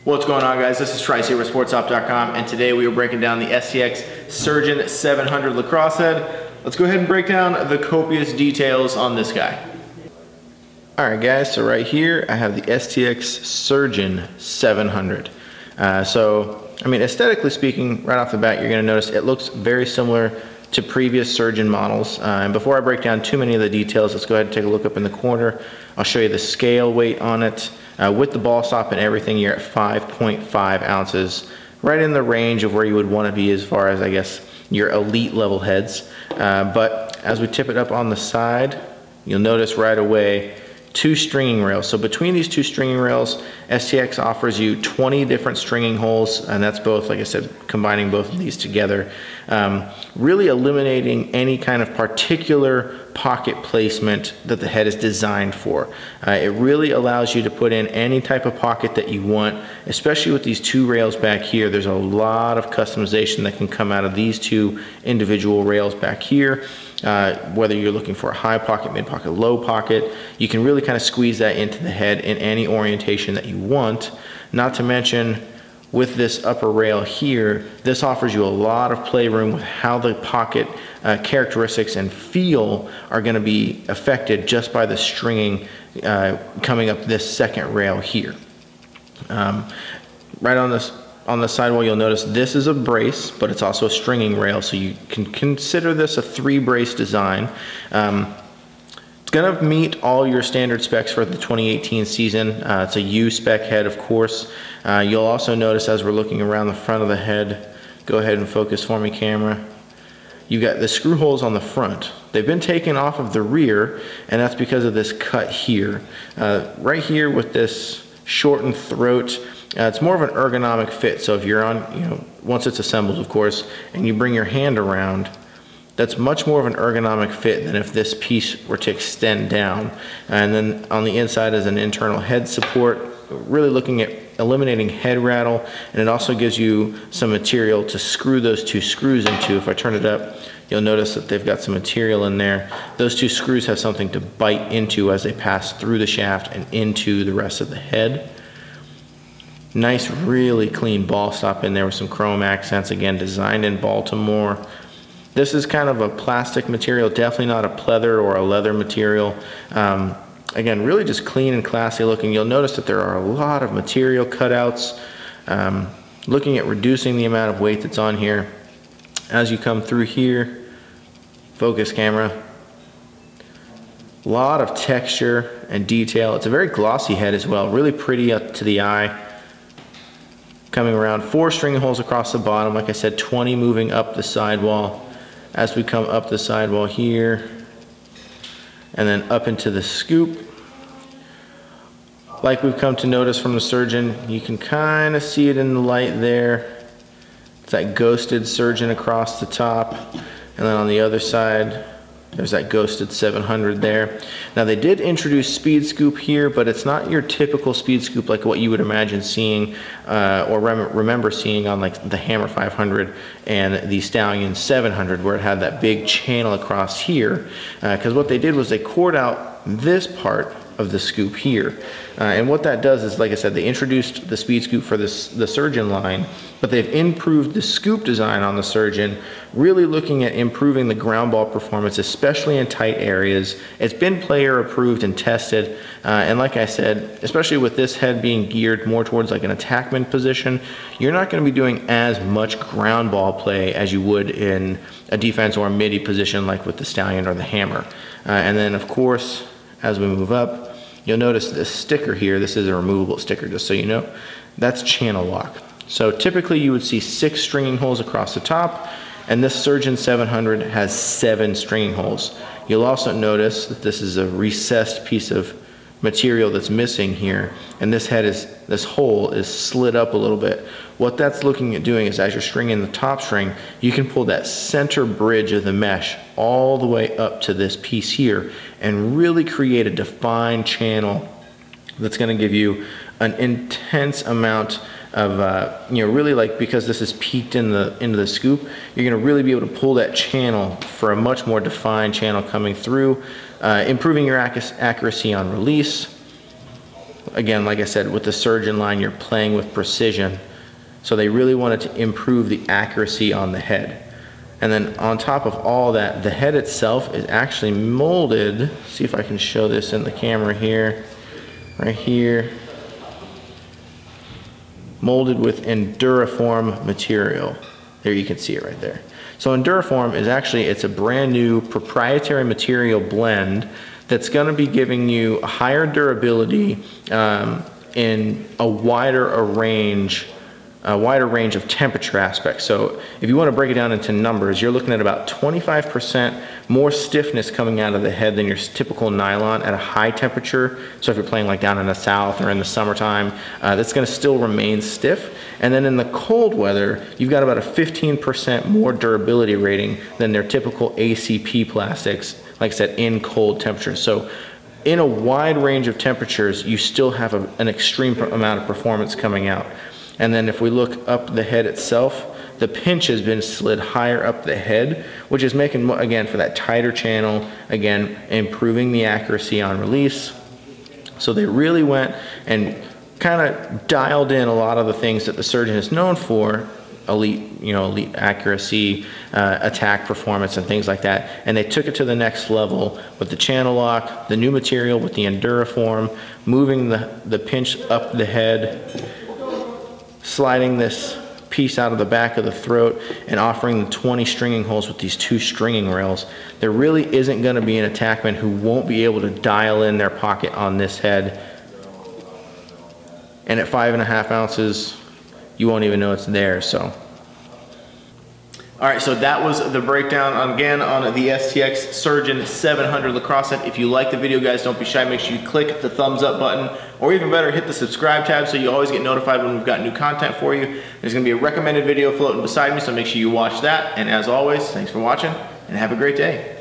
What's going on, guys? This is Trice here with SportStop.com, and today we are breaking down the STX Surgeon 700 Lacrosse Head. Let's go ahead and break down the copious details on this guy. Alright guys, so right here I have the STX Surgeon 700. Aesthetically speaking, right off the bat, you're going to notice it looks very similar to previous Surgeon models. And before I break down too many of the details, let's go ahead and take a look up in the corner. I'll show you the scale weight on it. With the ball stop and everything, you're at 5.5 ounces, right in the range of where you would want to be as far as, I guess, your elite level heads. But as we tip it up on the side, you'll notice right away two stringing rails. So between these two stringing rails, STX offers you 20 different stringing holes, and that's both, like I said, combining both of these together, really eliminating any kind of particular pocket placement that the head is designed for. It really allows you to put in any type of pocket that you want, especially with these two rails back here. There's a lot of customization that can come out of these two individual rails back here. Whether you're looking for a high pocket, mid pocket, low pocket, you can really kind of squeeze that into the head in any orientation that you want. Not to mention, with this upper rail here, this offers you a lot of playroom with how the pocket characteristics and feel are going to be affected just by the stringing coming up this second rail here. Right on the sidewall, you'll notice this is a brace, but it's also a stringing rail, so you can consider this a 3-brace design. It's going to meet all your standard specs for the 2018 season. It's a U-spec head, of course. You'll also notice as we're looking around the front of the head, go ahead and focus for me, camera. You got the screw holes on the front. They've been taken off of the rear, and that's because of this cut here. Right here with this shortened throat, it's more of an ergonomic fit. So if you're on, once it's assembled, of course, and you bring your hand around, that's much more of an ergonomic fit than if this piece were to extend down. And then on the inside is an internal head support, really looking at eliminating head rattle, and it also gives you some material to screw those two screws into. If I turn it up, you'll notice that they've got some material in there. Those two screws have something to bite into as they pass through the shaft and into the rest of the head. Nice, really clean ball stop in there with some chrome accents, again, designed in Baltimore. This is kind of a plastic material, definitely not a pleather or a leather material. Again, really just clean and classy looking. You'll notice that there are a lot of material cutouts. Looking at reducing the amount of weight that's on here. As you come through here, focus camera. A lot of texture and detail. It's a very glossy head as well, really pretty up to the eye. Coming around, 4 stringing holes across the bottom, like I said, 20 moving up the sidewall. As we come up the sidewall here, and then up into the scoop. Like we've come to notice from the Surgeon, you can kind of see it in the light there. It's that ghosted Surgeon across the top, and then on the other side, there's that ghosted 700 there. Now they did introduce speed scoop here, but it's not your typical speed scoop like what you would imagine seeing or remember seeing on like the Hammer 500 and the Stallion 700, where it had that big channel across here. Because what they did was they cored out this part of the scoop here. And what that does is, like I said, they introduced the speed scoop for the Surgeon line, but they've improved the scoop design on the Surgeon, really looking at improving the ground ball performance, especially in tight areas. It's been player approved and tested, and like I said, especially with this head being geared more towards like an attackman position, you're not going to be doing as much ground ball play as you would in a defense or a midi position like with the Stallion or the Hammer. And then of course, as we move up, you'll notice this sticker here. This is a removable sticker, just so you know. That's channel lock. So typically you would see 6 stringing holes across the top, and this Surgeon 700 has 7 stringing holes. You'll also notice that this is a recessed piece of material that's missing here, and this hole is slid up a little bit. What that's looking at doing is, as you're stringing the top string, you can pull that center bridge of the mesh all the way up to this piece here and really create a defined channel that's going to give you an intense amount of, really, like, because this is peaked into the scoop, you're going to really be able to pull that channel for a much more defined channel coming through, improving your accuracy on release. again, like I said, with the Surgeon line, you're playing with precision. So they really wanted to improve the accuracy on the head. And then on top of all that, the head itself is actually molded. See if I can show this in the camera here, right here. Molded with Endura Form material. There, you can see it right there. So Endura Form is actually, it's a brand new proprietary material blend that's going to be giving you a higher durability in a wider range of temperature aspects. So if you want to break it down into numbers, you're looking at about 25% more stiffness coming out of the head than your typical nylon at a high temperature. So if you're playing like down in the south or in the summertime, that's going to still remain stiff. And then in the cold weather, you've got about a 15% more durability rating than their typical ACP plastics, like I said, in cold temperatures. So in a wide range of temperatures, you still have an extreme amount of performance coming out. And then if we look up the head itself, the pinch has been slid higher up the head, which is making, again, for that tighter channel, again, improving the accuracy on release. So they really went and kind of dialed in a lot of the things that the Surgeon is known for, elite accuracy, attack performance, and things like that. And they took it to the next level with the channel lock, the new material with the Endura Form, moving the pinch up the head, sliding this piece out of the back of the throat, and offering the 20 stringing holes with these 2 stringing rails. There really isn't going to be an attackman who won't be able to dial in their pocket on this head. And at 5.5 ounces, you won't even know it's there. So, all right, so that was the breakdown again on the STX Surgeon 700 Lacrosse Head. If you like the video, guys, don't be shy. Make sure you click the thumbs up button, or even better, hit the subscribe tab so you always get notified when we've got new content for you. There's gonna be a recommended video floating beside me, so make sure you watch that. And as always, thanks for watching and have a great day.